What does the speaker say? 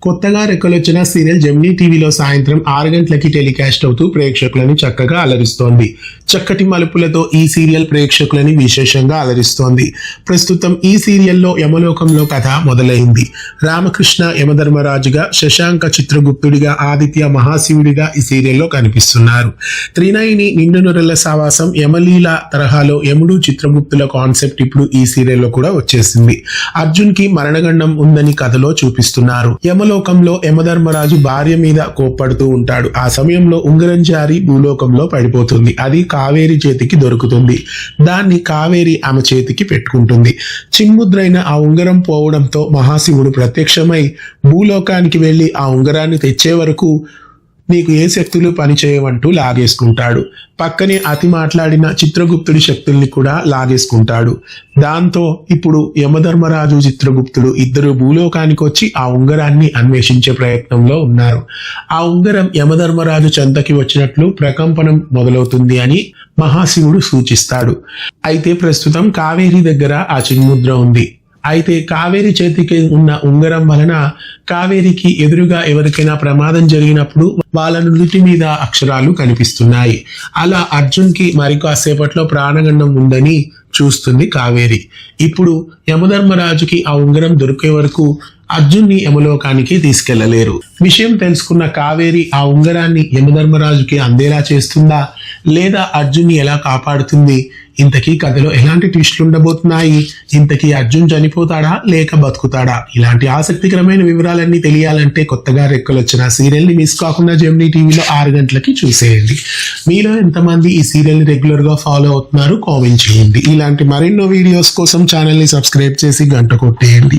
కొత్తగా రెక్కలొచ్చిన serial Gemini టీవీలో సాయంత్రం 6 గంటలకి టెలికాస్ట్ అవుతూ ప్రేక్షకులని చక్కగా అలరిస్తోంది. చక్కటి మలుపులతో ఈ సీరియల్ ప్రేక్షకులని విశేషంగా అలరిస్తోంది. ప్రస్తుతం ఈ సీరియల్లో యమలోకంలో కథ మొదలైంది. రామకృష్ణ యమధర్మరాజుగా, శశాంక చిత్రగుప్తుడిగా, ఆదిత్య మహాశివుడిగా ఈ సీరియల్లో కనిపిస్తున్నారు. త్రినయని నిండు నొరెళ్ల సావాసం యమలీల తరహాలో యముడు చిత్రగుప్తుల కాన్సెప్ట్ ఇప్పుడు ఈ సీరియల్లో కూడా వచ్చేసింది. అర్జున్ కి మరణగండం ఉందని కథలో చూపిస్తున్నారు. యమలోకంలో యమధర్మరాజు భార్య మీద కోప్పడుతూ ఉంటాడు. ఆ సమయంలో ఉంగరం జారి భూలోకంలో పడిపోతుంది. అది కావేరి చేతికి దొరుకుతుంది. దాన్ని కావేరి ఆమె చేతికి పెట్టుకుంటుంది. చిన్ముద్రైన ఆ ఉంగరం పోవడంతో మహాశివుడు ప్రత్యక్షమై భూలోకానికి వెళ్లి ఆ ఉంగరాన్ని తెచ్చే వరకు నీకు ఏ శక్తులు పనిచేయవంటూ లాగేసుకుంటాడు. పక్కనే అతి మాట్లాడిన చిత్రగుప్తుడి శక్తుల్ని కూడా లాగేసుకుంటాడు. దాంతో ఇప్పుడు యమధర్మరాజు, చిత్రగుప్తుడు ఇద్దరు భూలోకానికి వచ్చి ఆ ఉంగరాన్ని అన్వేషించే ప్రయత్నంలో ఉన్నారు. ఆ ఉంగరం యమధర్మరాజు చెంతకి వచ్చినట్లు ప్రకంపనం మొదలవుతుంది అని మహాశివుడు సూచిస్తాడు. అయితే ప్రస్తుతం కావేరి దగ్గర ఆ చిన్ముద్ర ఉంది. అయితే కావేరి చేతికి ఉన్న ఉంగరం వలన కావేరికి ఎదురుగా ఎవరికైనా ప్రమాదం జరిగినప్పుడు వాళ్ళ నుదుటి మీద అక్షరాలు కనిపిస్తున్నాయి. అలా అర్జున్ కి మరికాసేపట్లో ప్రాణగండం ఉందని చూస్తుంది కావేరి. ఇప్పుడు యమధర్మరాజుకి ఆ ఉంగరం దొరికే వరకు అర్జున్ని యమలోకానికి తీసుకెళ్లలేరు. విషయం తెలుసుకున్న కావేరి ఆ ఉంగరాన్ని యమధర్మరాజుకి అందేలా చేస్తుందా, లేదా అర్జున్ని ఎలా కాపాడుతుంది? ఇంతకీ కథలో ఎలాంటి ట్విస్టులు ఉండబోతున్నాయి? ఇంతకీ అర్జున్ చనిపోతాడా లేక బతుకుతాడా? ఇలాంటి ఆసక్తికరమైన వివరాలన్నీ తెలియాలంటే కొత్తగా రెక్కలొచ్చిన సీరియల్ ని మిస్ కాకుండా జెమినీ టీవీలో 6 గంటలకి చూసేయండి. మీలో ఎంతమంది ఈ సీరియల్ ని రెగ్యులర్ గా ఫాలో అవుతున్నారు కామెంట్ చేయండి. ఇలాంటి మరెన్నో వీడియోస్ కోసం ఛానల్ ని సబ్స్క్రైబ్ చేసి గంట కొట్టేయండి.